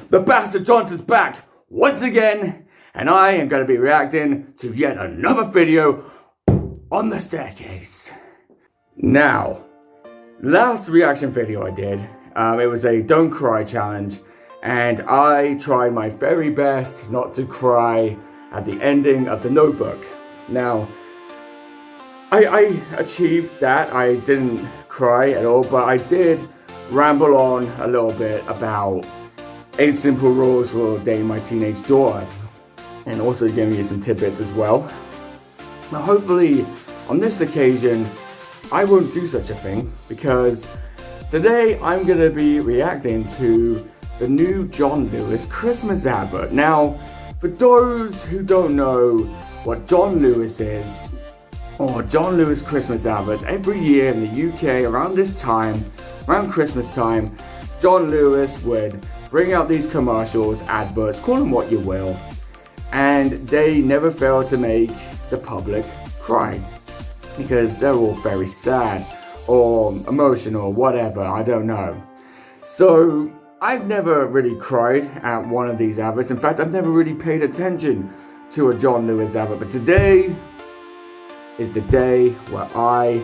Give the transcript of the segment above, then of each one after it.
The Bastard Johnson's back once again, and I am going to be reacting to yet another video on the staircase. Now, last reaction video I did, it was a don't cry challenge, and I tried my very best not to cry at the ending of The Notebook. Now, I achieved that. I didn't cry at all, but I did ramble on a little bit about 8 simple rules for dating my teenage daughter, and also giving you some tidbits as well. Now, hopefully, on this occasion, I won't do such a thing, because today I'm going to be reacting to the new John Lewis Christmas advert. Now, for those who don't know what John Lewis is, or John Lewis Christmas adverts, every year in the UK around this time, around Christmas time, John Lewis would bring out these commercials, adverts, call them what you will, and they never fail to make the public cry, because they're all very sad or emotional, whatever, I don't know. So I've never really cried at one of these adverts. In fact, I've never really paid attention to a John Lewis advert, but today is the day where I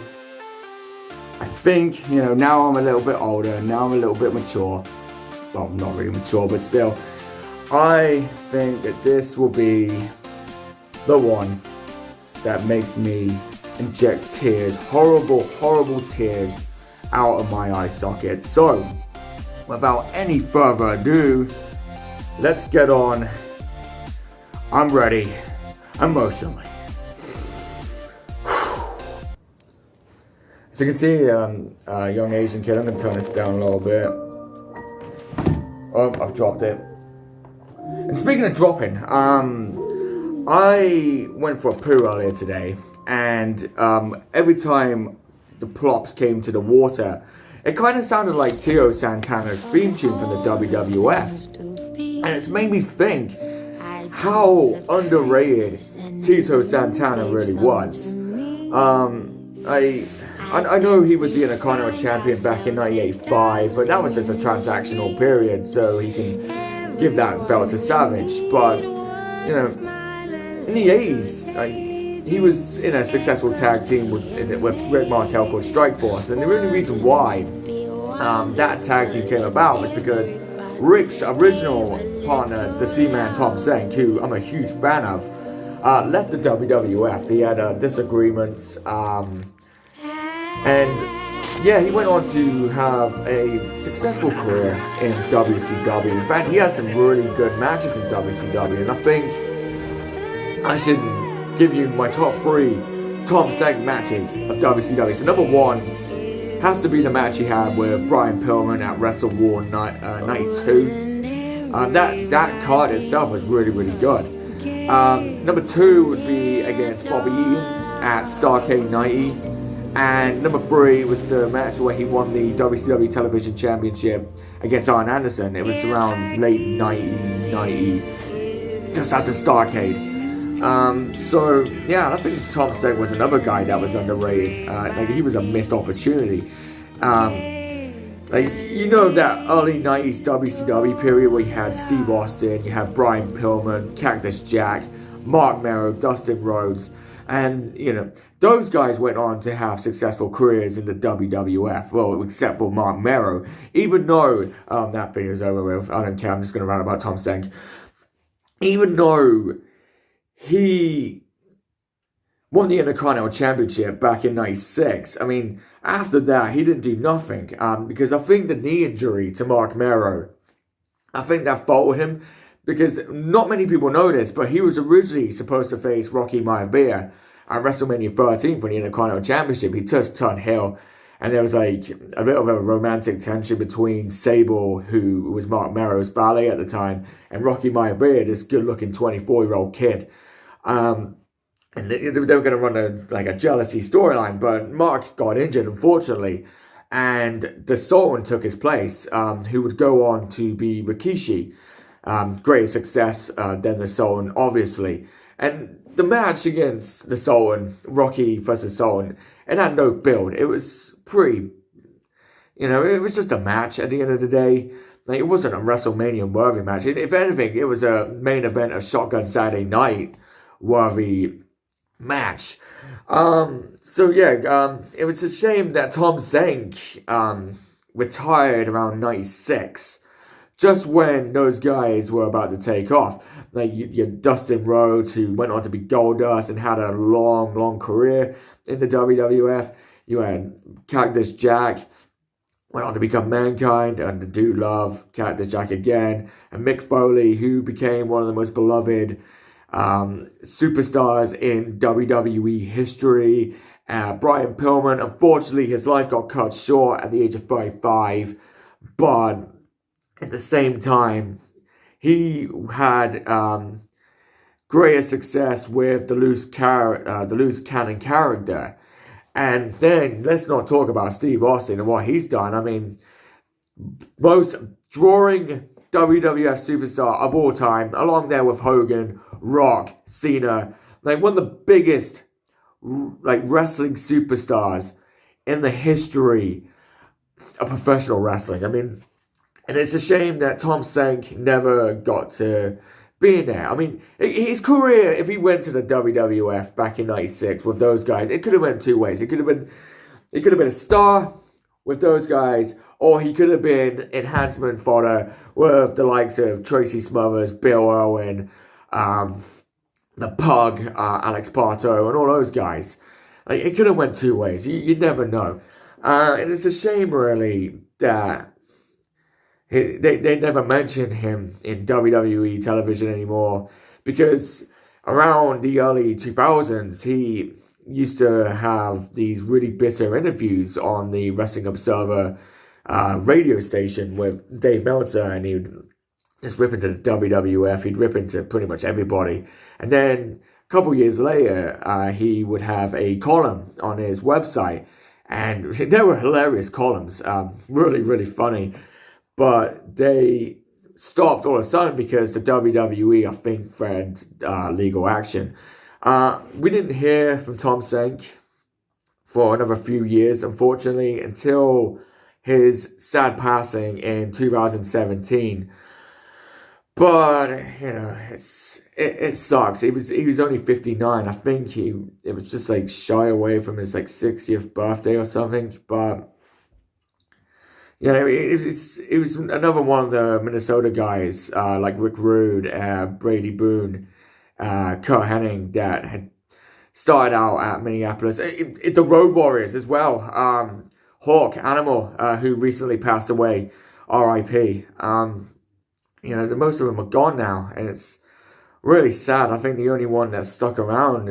think, you know, now I'm a little bit older, now I'm a little bit mature. Well, not really mature, but still, I think that this will be the one that makes me inject tears, horrible, horrible tears out of my eye sockets. So, without any further ado, let's get on. I'm ready, emotionally. So you can see a young Asian kid. I'm going to turn this down a little bit. Oh, I've dropped it. And speaking of dropping, I went for a poo earlier today, and every time the plops came to the water, it kind of sounded like Tito Santana's theme tune from the WWF. And it's made me think how underrated Tito Santana really was. I know he was the Intercontinental Champion back in 98-5, but that was just a transactional period, so he can give that belt to Savage. But, you know, in the 80s, he was in a successful tag team with Rick Martel called Strikeforce, and the only reason why that tag team came about was because Rick's original partner, the Seaman Tom Senk, who I'm a huge fan of, left the WWF. He had disagreements, and yeah, he went on to have a successful career in WCW. In fact, he had some really good matches in WCW, and I think I should give you my top 3 Tom Senk matches of WCW. So number 1 has to be the match he had with Brian Pillman at Wrestle War 92. That card itself was really, really good. Number 2 would be against Bobby Eaton at Starrcade 90. And number 3 was the match where he won the WCW Television Championship against Arn Anderson. It was around late 1990s, just after Starrcade. So yeah, I think Tom Senk was another guy that was underrated. Like, he was a missed opportunity. Like, you know, that early 90s WCW period where you had Steve Austin, you had Brian Pillman, Cactus Jack, Mark Merrow, Dustin Rhodes, and, you know, those guys went on to have successful careers in the WWF. Well, except for Mark Merrow. Even though that video's over with, I don't care, I'm just going to rant about Tom Senk. Even though he won the Intercontinental Championship back in 96, I mean, after that, he didn't do nothing. Because I think the knee injury to Mark Merrow, I think that followed him. Because not many people know this, but he was originally supposed to face Rocky Maivia at WrestleMania 13 for the Intercontinental Championship. He just turned heel, and there was like a bit of a romantic tension between Sable, who was Mark Merrow's valet at the time, and Rocky Maivia, this good-looking 24-year-old kid. And they were going to run a jealousy storyline, but Mark got injured, unfortunately, and the Sultan took his place, who would go on to be Rikishi. Greater success than the Sultan, obviously. And the match against the Sultan, Rocky versus Sultan, it had no build. It was pretty You know, it was just a match at the end of the day. Like, it wasn't a WrestleMania worthy match. If anything, it was a main event of Shotgun Saturday Night worthy match. So yeah, it was a shame that Tom Zenk retired around 96, just when those guys were about to take off. Like, you Dustin Rhodes, who went on to be Goldust and had a long career in the WWF. You had Cactus Jack, went on to become Mankind, and the Dude Love, Cactus Jack again, and Mick Foley, who became one of the most beloved superstars in WWE history. Brian Pillman, unfortunately, his life got cut short at the age of 35, but at the same time, he had greater success with the loose cannon character. And then let's not talk about Steve Austin and what he's done. I mean, most drawing WWF superstar of all time, along there with Hogan, Rock, Cena, like one of the biggest like wrestling superstars in the history of professional wrestling. I mean, and it's a shame that Tom Zenk never got to be in there. I mean, his career, if he went to the WWF back in '96 with those guys, it could have went two ways. It could have been a star with those guys, or he could have been enhancement fodder with the likes of Tracy Smothers, Bill Owen, the Pug, Alex Parto, and all those guys. Like, it could have went two ways. You never know. And it's a shame, really, that they never mention him in WWE television anymore, because around the early 2000s, he used to have these really bitter interviews on the Wrestling Observer radio station with Dave Meltzer, and he would just rip into the WWF, he'd rip into pretty much everybody. And then a couple years later, he would have a column on his website, and they were hilarious columns, really funny. But they stopped all of a sudden because the WWE, I think, threatened legal action. We didn't hear from Tom Zenk for another few years, unfortunately, until his sad passing in 2017. But you know, it sucks. He was only 59. I think it was just like shy away from his like 60th birthday or something. But you know, it was another one of the Minnesota guys, like Rick Rude, Brady Boone, Kurt Hennig, that had started out at Minneapolis. The Road Warriors as well. Hawk Animal, who recently passed away, R.I.P. You know, the most of them are gone now, and it's really sad. I think the only one that's stuck around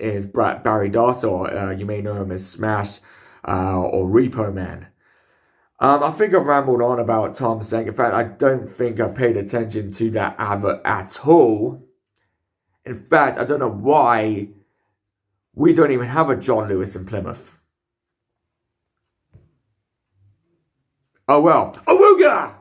is Barry Darsour. You may know him as Smash or Repo Man. I think I've rambled on about Tom Zenk. In fact, I don't think I paid attention to that advert at all. In fact, I don't know why we don't even have a John Lewis in Plymouth. Oh well. Awooga!